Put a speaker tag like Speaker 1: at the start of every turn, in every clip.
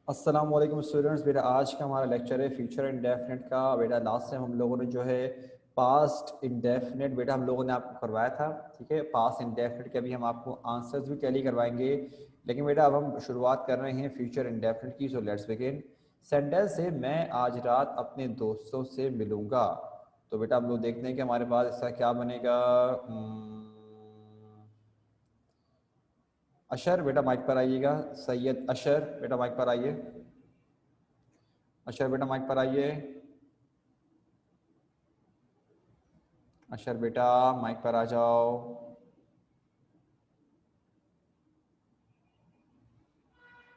Speaker 1: अस्सलाम वालेकुम स्टूडेंट्स। बेटा आज का हमारा लेक्चर है फ्यूचर इंडेफिनिट का। बेटा लास्ट टाइम हम लोगों ने जो है पास्ट इंडेफिनिट बेटा हम लोगों ने आपको करवाया था, ठीक है। पास्ट इंडेफिनिट के अभी हम आपको आंसर्स भी टैली करवाएंगे, लेकिन बेटा अब हम शुरुआत कर रहे हैं फ्यूचर इंडेफिनिट की। So let's begin. सेंटेंस है मैं आज रात अपने दोस्तों से मिलूंगा। तो बेटा हम लोग देखते हैं कि हमारे पास इसका क्या बनेगा। अशर बेटा माइक पर आइएगा। सैयद अशर बेटा माइक पर आइए। अशर बेटा माइक पर आइए। अशर बेटा माइक पर आ जाओ।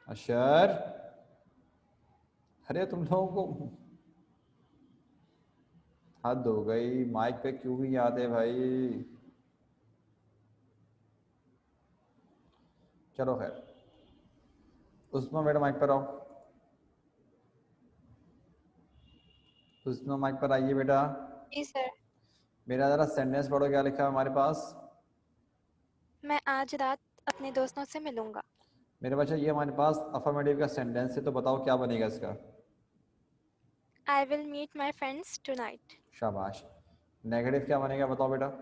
Speaker 1: अशर, अरे तुम लोगों को हद हो गई, माइक पे क्यों नहीं आते भाई। चलो खैर, उसमें बेटा माइक पर आओ। उसमें माइक पर आइए बेटा।
Speaker 2: जी सर।
Speaker 1: मेरा जरा सेंटेंस पढ़ो, क्या लिखा है हमारे पास।
Speaker 2: मैं आज रात अपने दोस्तों से मिलूंगा।
Speaker 1: मेरे बच्चा ये हमारे पास अफर्मेटिव का सेंटेंस है, तो बताओ क्या बनेगा इसका।
Speaker 2: I will meet my friends tonight.
Speaker 1: शाबाश। नेगेटिव क्या बनेगा बताओ बेटा।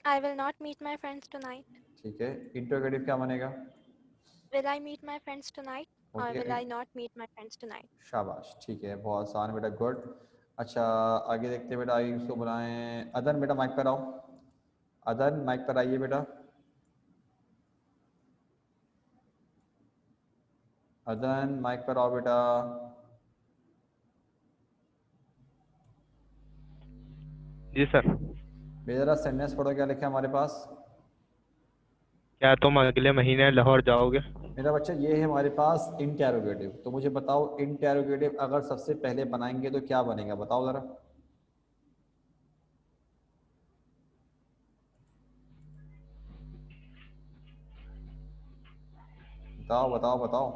Speaker 2: I will not meet my friends tonight.
Speaker 1: ठीक है। इंटरोगेटिव क्या बनेगा।
Speaker 2: Will I meet my friends tonight और
Speaker 1: okay.
Speaker 2: Will I not meet my friends tonight.
Speaker 1: शाबाश, ठीक है, बहुत आसान बेटा, गुड। अच्छा, आगे देखते हैं बेटा, आगे इसको बुलाएं। अदन बेटा माइक पर आओ। अदन माइक पर आइए बेटा। अदन माइक पर आओ बेटा।
Speaker 3: जी सर।
Speaker 1: मेरा सेंटेंस पढ़ो, क्या लिखा है हमारे पास।
Speaker 3: क्या तुम अगले महीने लाहौर जाओगे?
Speaker 1: मेरा बच्चा ये है हमारे पास इंटेरोगेटिव। तो मुझे बताओ इंटेरोगेटिव अगर सबसे पहले बनाएंगे तो क्या बनेगा, बताओ जरा। बताओ बताओ बताओ।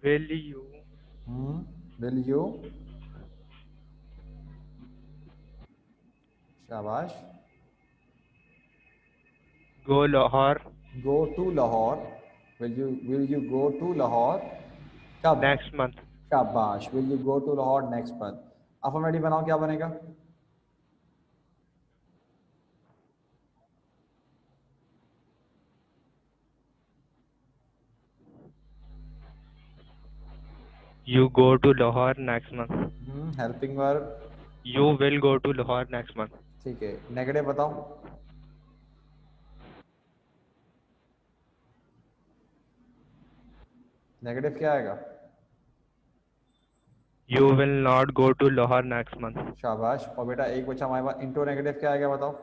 Speaker 3: Will you
Speaker 1: will you. शाबाश।
Speaker 3: Go Lahore
Speaker 1: go to Lahore. Will you go to Lahore कब।
Speaker 3: Next month?
Speaker 1: शाबाश, will you go to Lahore next month. Affirmative बनाओ, क्या बनेगा।
Speaker 3: You go to Lahore next month.
Speaker 1: Helping verb.
Speaker 3: You will go to Lahore next month.
Speaker 1: ठीक है। Negative बताओ। Negative क्या आएगा।
Speaker 3: You will not go to Lahore next month.
Speaker 1: शाबाश। और बेटा एक बच्चा हमारे पास इंटो नेगेटिव क्या आएगा बताओ।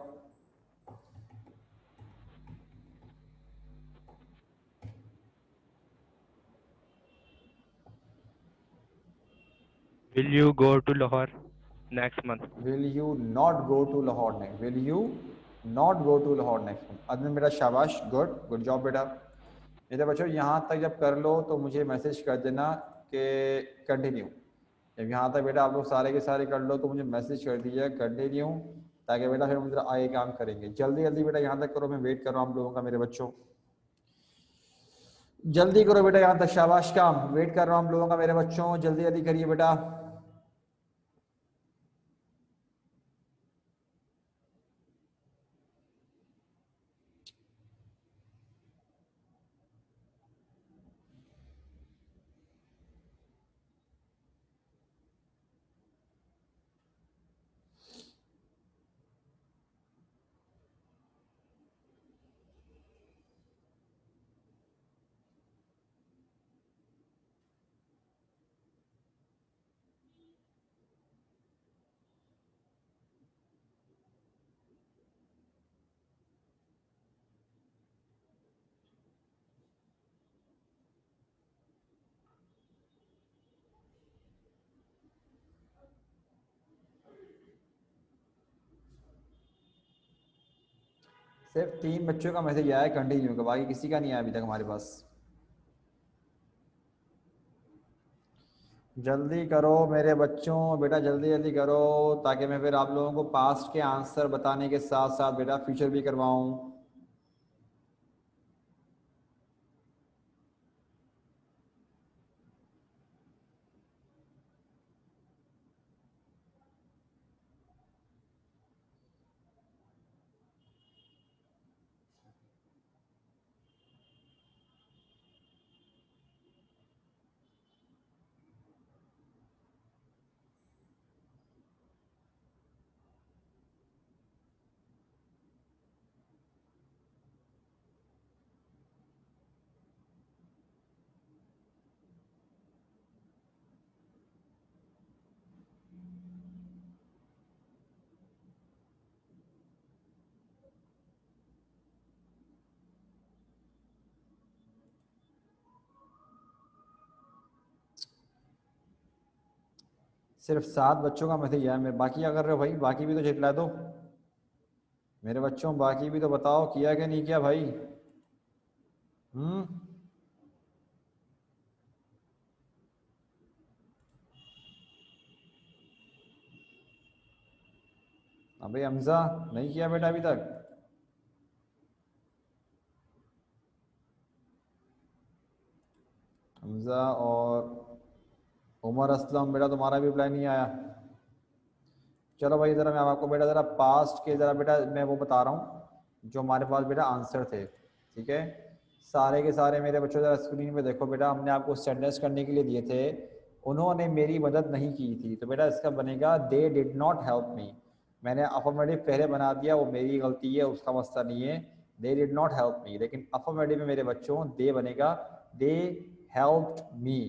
Speaker 3: Will you go to Lahore next month?
Speaker 1: Will you not go to Lahore next. Will you not go to Lahore next month. Adan बेटा शाबाश, गुड गुड जॉब बेटा। मेरे बच्चों यहाँ तक जब कर लो तो मुझे मैसेज कर देना कि कंटिन्यू। जब यहाँ तक बेटा आप लोग सारे के सारे कर लो तो मुझे मैसेज कर दीजिए कंटिन्यू, ताकि बेटा फिर हम आगे काम करेंगे। जल्दी जल्दी बेटा यहाँ तक करो, मैं वेट कर रहा हूँ आप लोगों का मेरे बच्चों। जल्दी करो बेटा यहाँ तक, शाबाश, काम वेट कर रहा हूँ आप लोगों का मेरे बच्चों, जल्दी जल्दी करिए बेटा। सिर्फ 3 बच्चों का मैसेज आया है कंटिन्यू का, बाकी किसी का नहीं आया अभी तक हमारे पास। जल्दी करो मेरे बच्चों, बेटा जल्दी जल्दी करो, ताकि मैं फिर आप लोगों को पास्ट के आंसर बताने के साथ साथ बेटा फ्यूचर भी करवाऊं। सिर्फ 7 बच्चों का मैसेज आया मेरे। बाकी क्या कर रहे हो भाई? बाकी भी तो रिप्लाई दो मेरे बच्चों, बाकी भी तो बताओ किया कि नहीं किया भाई। अबे हमजा नहीं किया बेटा अभी तक? हमजा और उमर असलम बेटा तुम्हारा भी रिप्लाई नहीं आया। चलो भाई ज़रा मैं आपको बेटा ज़रा पास्ट के ज़रा बेटा मैं वो बता रहा हूँ जो हमारे पास बेटा आंसर थे, ठीक है। सारे के सारे मेरे बच्चों ज़रा स्क्रीन पे देखो बेटा, हमने आपको सेंटेंस करने के लिए दिए थे, उन्होंने मेरी मदद नहीं की थी, तो बेटा इसका बनेगा they did not help me. मैंने अफर्मेटिव पहले बना दिया, वो मेरी गलती है, उसका मसला नहीं है, they did not help me. लेकिन अफर्मेटिव में मेरे बच्चों दे बनेगा दे हेल्प्ड मी,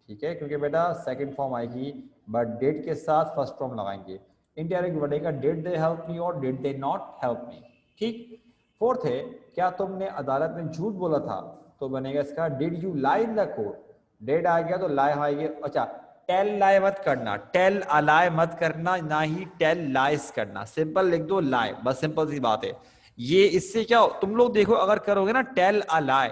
Speaker 1: ठीक है, क्योंकि बेटा सेकंड फॉर्म आएगी, बट डिड के साथ फर्स्ट फॉर्म लगाएंगे। इनडायरेक्ट बनेगा डिड दे हेल्प मी और did they not help me, ठीक। फोर्थ है क्या तुमने अदालत में झूठ बोला था, तो बनेगा इसका did you lie in the court. Did आ गया तो लाई आएगी। अच्छा, टेल लाई मत करना, टेल अलाई मत करना, ना ही टेल लाइस करना, सिंपल लिख दो लाई, बस सिंपल सी बात है ये। इससे क्या तुम लोग देखो, अगर करोगे ना टेल अलाई,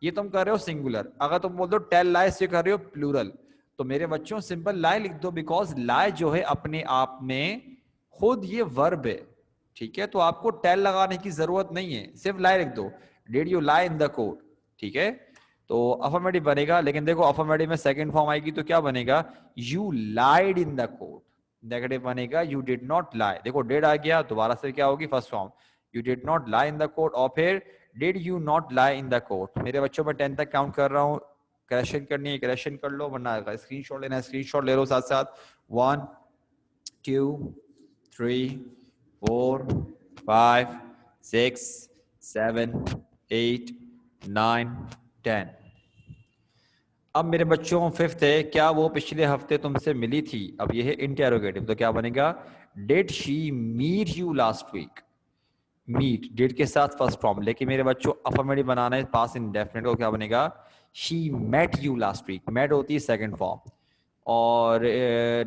Speaker 1: ये तुम कर रहे हो सिंगुलर, अगर तुम बोल दो टेल लाइस, ये कर रहे हो प्लूरल। तो मेरे बच्चों सिंपल लाई लिख दो, बिकॉज लाई जो है अपने आप में खुद ये वर्ब है, ठीक है, तो आपको टेल लगाने की जरूरत नहीं है, सिर्फ लाई लिख दो, did you lie in the court, ठीक है। तो अफर्मेटिव बनेगा, लेकिन देखो अफर्मेटिव में सेकंड फॉर्म आएगी तो क्या बनेगा, you lied in the court. Negative बनेगा यू डिड नॉट लाई। देखो डिड आ गया, दोबारा से क्या होगी first form, you did not lie in the court, और फिर did you not lie in the court. मेरे बच्चों में 10 तक काउंट कर रहा हूँ, करेक्शन करनी है करेक्शन कर लो, वरना स्क्रीनशॉट लेना है स्क्रीनशॉट ले लो साथ साथ। 1 2 3 4 5 6 7 8 9 10। अब मेरे बच्चों फिफ्थ है क्या वो पिछले हफ्ते तुमसे मिली थी। अब ये है इंटेरोगेटिव, तो क्या बनेगा did she meet you last week. Meet did के साथ फर्स्ट फॉर्म, लेकिन मेरे बच्चों अफर्मेटिव बनाना है पास इंडेफिनिट को, क्या बनेगा she met you last week. Met होती है सेकंड फॉर्म, और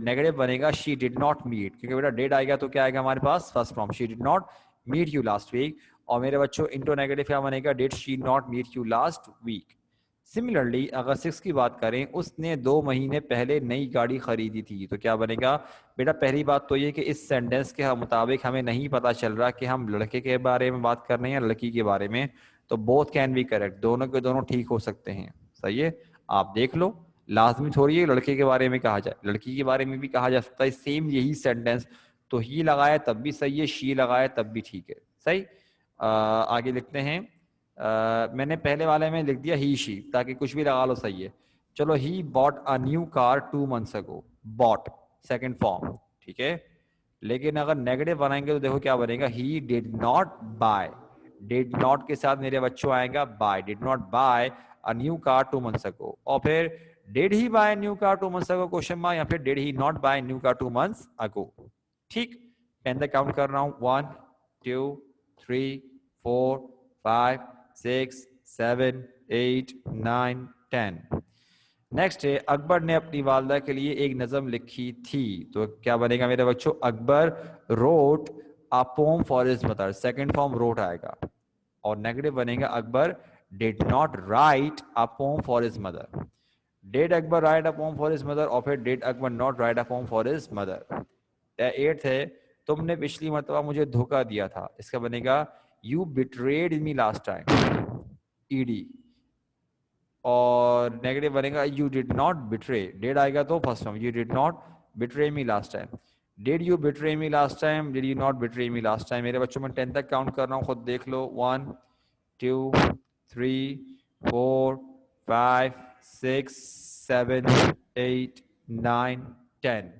Speaker 1: नेगेटिव बनेगा शी डिड नॉट मीट, क्योंकि बेटा डिड आएगा तो क्या आएगा हमारे पास first form, she did not meet you last week. और मेरे बच्चों इंटो नेगेटिव क्या बनेगा did she not meet you last week. Similarly अगर 6 की बात करें, उसने 2 महीने पहले नई गाड़ी खरीदी थी, तो क्या बनेगा बेटा पहली बात तो ये कि इस सेंटेंस के मुताबिक हमें नहीं पता चल रहा कि हम लड़के के बारे में बात कर रहे हैं या लड़की के बारे में, तो बोथ कैन बी करेक्ट, दोनों के दोनों ठीक हो सकते हैं, सही है। आप देख लो, लाजमी थोड़ी है लड़के के बारे में कहा जाए, लड़की के बारे में भी कहा जा सकता है, सेम यही सेंटेंस, तो ही लगाया तब भी सही है, शी लगाया तब भी ठीक है, सही। आगे लिखते हैं, मैंने पहले वाले में लिख दिया ही शी, ताकि कुछ भी लगा लो सही है। चलो he bought a new car 2 months ago, bought second form, ठीक है। लेकिन अगर नेगेटिव बनाएंगे तो देखो क्या बनेगा he did not buy. Did not के साथ मेरे बच्चों आएगा buy, did not buy a new car 2 months ago, और फिर did he buy new car 2 months ago question mark, या फिर did he not buy new car 2 months ago, ठीक। 10 तक काउंट कर रहा हूं, 1 2 3 4 5 6 7 8 9 10। नेक्स्ट है अकबर ने अपनी वालदा के लिए एक नज़म लिखी थी, तो क्या बनेगा मेरे बच्चों Akbar wrote a poem for his mother, second form wrote आएगा, और नेगेटिव बनेगा Akbar did not write a poem for his mother. Did Akbar write a poem for his mother, और फिर did Akbar not write a poem for his mother. 8th है तुमने पिछली मरतबा मुझे धोखा दिया था, इसका बनेगा you betrayed me last time, ED, और नेगेटिव बनेगा you did not betray, did आएगा तो first form, you did not betray me last time. Did you betray me last time, did you not betray me last time. मेरे बच्चों में 10 तक count कर रहा हूँ, खुद देख लो, 1 2 3 4 5 6 7 8 9 10।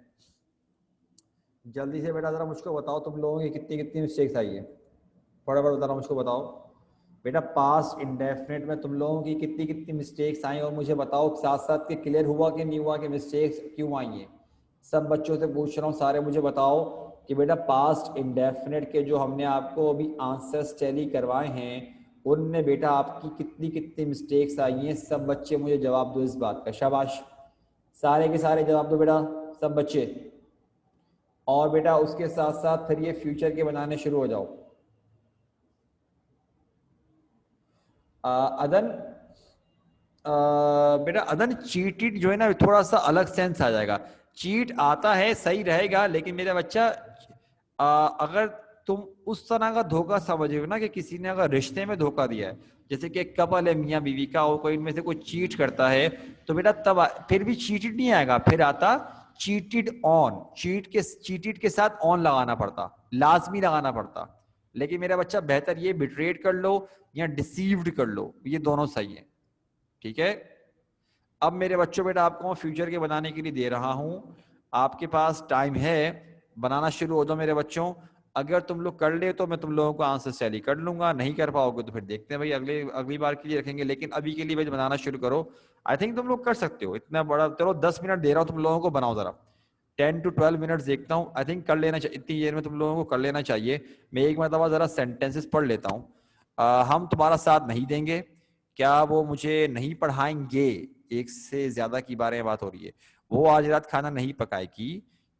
Speaker 1: जल्दी से बेटा जरा मुझको बताओ तुम लोगों की कितनी कितनी मिस्टेक्स आई है, फटाफट जरा मुझको बताओ बेटा पास्ट इंडेफिनिट में तुम लोगों की कितनी कितनी मिस्टेक्स आई, और मुझे बताओ साथ साथ के क्लियर हुआ कि नहीं हुआ कि मिस्टेक्स क्यों आई हैं। सब बच्चों से पूछ रहा हूँ, सारे मुझे बताओ कि बेटा पास्ट इंडेफिनिट के जो हमने आपको अभी आंसर्स टैली करवाए हैं उनमें बेटा आपकी कितनी कितनी मिस्टेक्स आई हैं। सब बच्चे मुझे जवाब दो इस बात का, शाबाश, सारे के सारे जवाब दो बेटा सब बच्चे। और बेटा उसके साथ साथ फिर ये फ्यूचर के बनाने शुरू हो जाओ। अदन, बेटा अदन, चीटिड जो है ना थोड़ा सा अलग सेंस आ जाएगा। चीट आता है सही रहेगा, लेकिन मेरा बच्चा अगर तुम उस तरह का धोखा समझ हो ना कि किसी ने अगर रिश्ते में धोखा दिया है, जैसे कि एक कपल है मियाँ बीवी का और कोई इनमें से कोई चीट करता है, तो बेटा तब फिर भी चीटिड नहीं आएगा, फिर आता चीटिड ऑन। चीटिड के साथ ऑन लगाना पड़ता, लाजमी लगाना पड़ता। लेकिन मेरा बच्चा बेहतर ये बिट्रेड कर लो या डिसीव्ड कर लो, ये दोनों सही है। ठीक है। अब मेरे बच्चों बेटा आपको मैं फ्यूचर के बनाने के लिए दे रहा हूं, आपके पास टाइम है, बनाना शुरू हो जाओ मेरे बच्चों। अगर तुम लोग कर ले तो मैं तुम लोगों को आंसर सैली कर लूंगा, नहीं कर पाओगे तो फिर देखते हैं भाई, अगली बार के लिए रखेंगे। लेकिन अभी के लिए भाई बनाना शुरू करो। आई थिंक तुम लोग कर सकते हो, इतना बड़ा, चलो 10 मिनट दे रहा हूँ तुम लोगों को, बनाओ जरा 10 to 12 मिनट्स देखता हूँ। आई थिंक कर लेना चाहिए, इतनी देर में तुम लोगों को कर लेना चाहिए। मैं एक मरतबा जरा सेंटेंसेस पढ़ लेता हूँ। हम तुम्हारा साथ नहीं देंगे, क्या वो मुझे नहीं पढ़ाएंगे? एक से ज्यादा की बारे में बात हो रही है। वो आज रात खाना नहीं पकाएगी,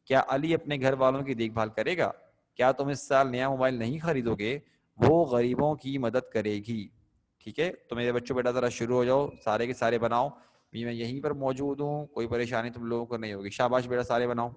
Speaker 1: क्या अली अपने घर वालों की देखभाल करेगा? क्या तुम इस साल नया मोबाइल नहीं खरीदोगे, वो गरीबों की मदद करेगी। ठीक है, तो मेरे बच्चों बेटा जरा शुरू हो जाओ, सारे के सारे बनाओ। मैं यहीं पर मौजूद हूँ, कोई परेशानी तुम लोगों को नहीं होगी। शाबाश बेटा, सारे बनाओ।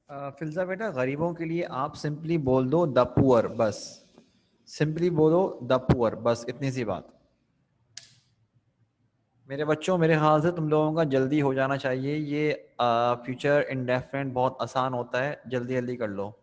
Speaker 1: फिल्जा बेटा, गरीबों के लिए आप सिंपली बोल दो द पुअर, बस सिंपली बोलो द पुअर, बस इतनी सी बात। मेरे बच्चों, मेरे ख्याल से तुम लोगों का जल्दी हो जाना चाहिए, ये फ्यूचर इंडेफिनिट बहुत आसान होता है, जल्दी जल्दी कर लो।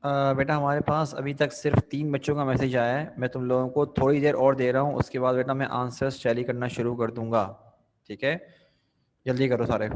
Speaker 1: बेटा, हमारे पास अभी तक सिर्फ 3 बच्चों का मैसेज आया है, मैं तुम लोगों को थोड़ी देर और दे रहा हूँ, उसके बाद बेटा मैं आंसर्स टैली करना शुरू कर दूंगा, ठीक है? जल्दी करो सारे।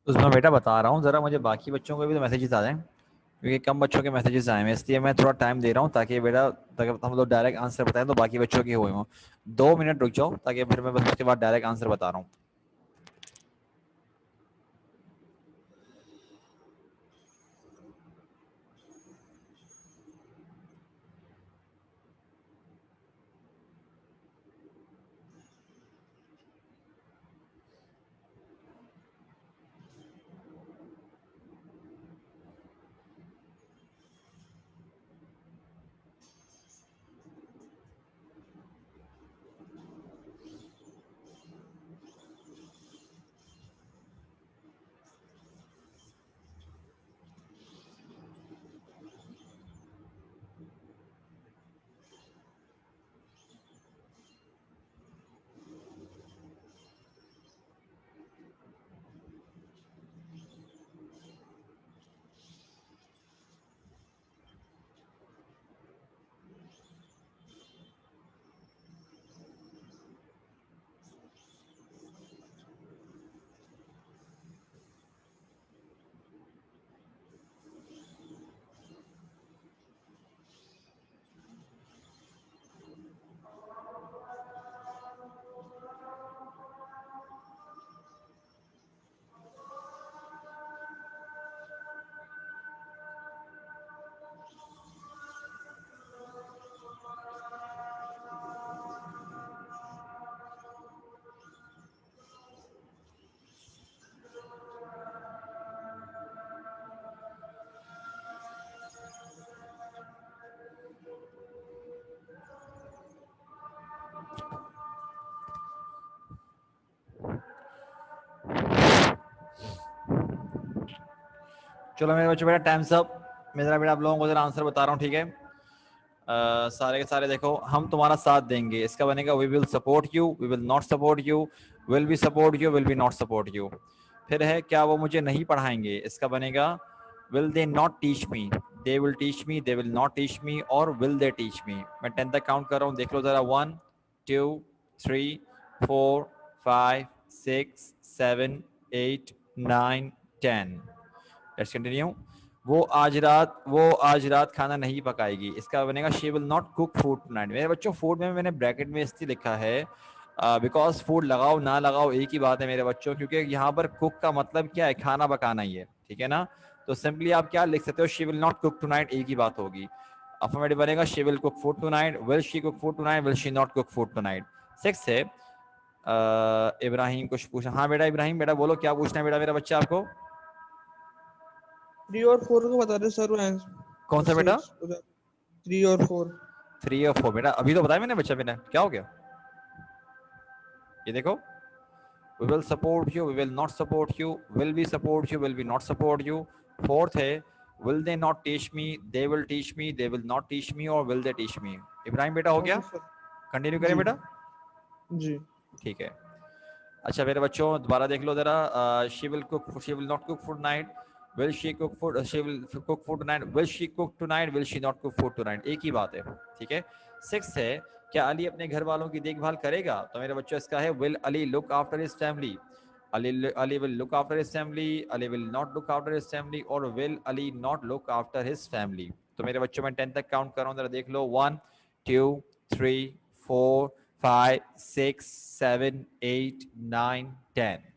Speaker 1: उसमें बेटा बता रहा हूँ, ज़रा मुझे बाकी बच्चों को भी तो मैसेजेस आ जाएं, क्योंकि कम बच्चों के मैसेजेस आए हैं, इसलिए मैं थोड़ा टाइम दे रहा हूँ ताकि बेटा, ताकि हम लोग डायरेक्ट आंसर बताएं तो बाकी बच्चों के हुए हों। 2 मिनट रुक जाओ ताकि फिर मैं बस उसके बाद डायरेक्ट आंसर बता रहा हूँ। चलो मेरे बच्चों, बेटा टाइम्स अप। मेरा बेटा आप लोगों को जरा आंसर बता रहा हूँ, ठीक है। सारे के सारे देखो, हम तुम्हारा साथ देंगे, इसका बनेगा we will support you, we will not support you, will be support you, will be not support you. फिर है क्या वो मुझे नहीं पढ़ाएंगे, इसका बनेगा will they not teach me, they will teach me, they will not teach me, और विल दे टीच मी। मैं 10 तक काउंट कर रहा हूँ, देख लो जरा। 1 2 3 4 5 6 7 8 9 10। Let's continue. वो आज रात खाना नहीं पकाएगी, इसका बनेगा she will not cook food tonight. मेरे बच्चों, फूड में मैंने ब्रैकेट में इसलिए लिखा है बिकॉज फूड लगाओ ना लगाओ एक ही बात है मेरे बच्चों, क्योंकि यहाँ पर कुक का मतलब क्या है, खाना पकाना ही है, ठीक है ना। तो सिंपली आप क्या लिख सकते हो, she will not cook tonight, एक ही बात होगी। अफर्मेटिव बनेगा she will cook food tonight, will she cook food tonight, will she not cook food tonight. 6 है इब्राहिम कुछ पूछा। हाँ बेटा इब्राहिम, बेटा बोलो क्या पूछना है बेटा मेरा बच्चा आपको।
Speaker 4: 3 और 4 को बता दे सर।
Speaker 1: कौन सा बेटा?
Speaker 4: 3 और 4।
Speaker 1: 3 और 4 बेटा अभी तो बताया मैंने बच्चा, मैंने क्या हो गया, ये देखो। we will support you, we will not support you, will we support you, will we not support you। Fourth है will they not teach me, they will teach me, they will not teach me, और will they teach me। Ibrahim बेटा हो गया, continue करें
Speaker 4: जी
Speaker 1: बेटा।
Speaker 4: जी
Speaker 1: ठीक है। अच्छा मेरे बच्चों दोबारा देख लो जरा। She will cook, she will not cook food night, will she cook food, she will cook food night, will she cook tonight, will she not cook food tonight, एक ही बात है, ठीक है। 6 है क्या अली अपने घर वालों की देखभाल करेगा, तो मेरे बच्चों इसका है will Ali look after his family, Ali will look after his family, Ali will not look after his family, और will Ali not look after his family. तो मेरे बच्चों मैं 10 तक काउंट कर रहा हूँ, जरा देख लो। 1 2 3 4 5 6 7 8 9 10।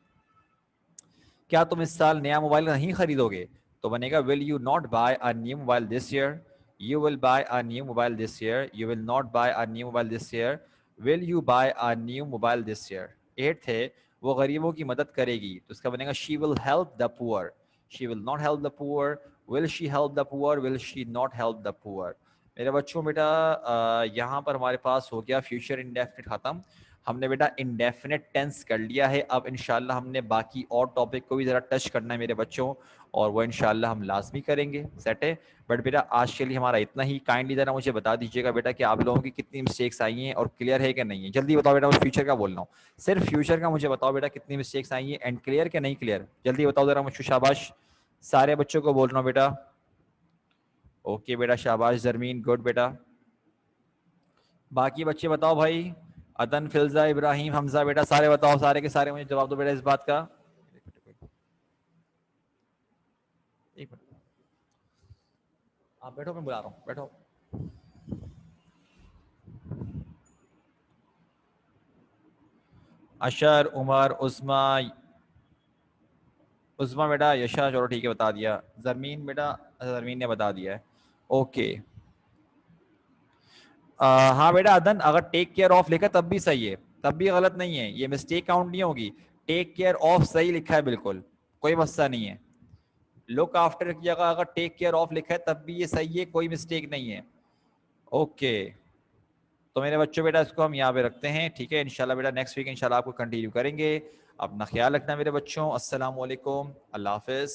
Speaker 1: क्या तुम इस साल नया मोबाइल नहीं खरीदोगे, तो बनेगा will you not buy a new mobile this year, you will buy a new mobile this year, you will not buy a new mobile this year, will you buy a new mobile this year. 8 है वो गरीबों की मदद करेगी, तो इसका बनेगा she will help the poor, she will not help the poor, will she help the poor, will she not help the poor. मेरे बच्चों बेटा यहाँ पर हमारे पास हो गया फ्यूचर इंडेफिनिट खत्म। हमने बेटा इंडेफिनेट टेंस कर लिया है। अब इंशाल्लाह हमने बाकी और टॉपिक को भी ज़रा टच करना है मेरे बच्चों, और वो इंशाल्लाह हम लाजमी करेंगे, सेट है। बट बेटा आज के लिए हमारा इतना ही। काइंडली ज़रा मुझे बता दीजिएगा बेटा कि आप लोगों की कितनी मिस्टेक्स आई हैं और क्लियर है कि नहीं है। जल्दी बताओ बेटा, मैं फ्यूचर का बोल रहा हूँ, सिर्फ फ्यूचर का मुझे बताओ बेटा कितनी मिस्टेक्स आई हैं एंड क्लियर के नहीं क्लियर, जल्दी बताओ ज़रा मुझे। शाबाश, सारे बच्चों को बोल रहा हूँ बेटा। ओके बेटा शाबाश जरमीन, गुड बेटा। बाकी बच्चे बताओ भाई, अदन, फिल्जा, इब्राहिम, हमजा, बेटा सारे बताओ, सारे के सारे मुझे जवाब दो बेटा इस बात का। एक मिनट आप बैठो, मैं बुला रहा हूँ, बैठो। अशर, उमर, उस्मा, उस्मा बेटा, यशा चलो ठीक है बता दिया, जरमीन बेटा, जरमीन ने बता दिया है, ओके। हाँ बेटा अदन, अगर टेक केयर ऑफ लिखा तब भी सही है, तब भी गलत नहीं है, ये मिस्टेक काउंट नहीं होगी। टेक केयर ऑफ सही लिखा है बिल्कुल, कोई मसला नहीं है। लुक आफ्टर की जगह अगर टेक केयर ऑफ लिखा है तब भी ये सही है, कोई मिस्टेक नहीं है। ओके तो मेरे बच्चों बेटा इसको हम यहाँ पे रखते हैं, ठीक है। इंशाल्लाह बेटा नेक्स्ट वीक इंशाल्लाह आपको कंटिन्यू करेंगे। अपना ख्याल रखना मेरे बच्चों। अस्सलाम वालेकुम, अल्लाह हाफिज़।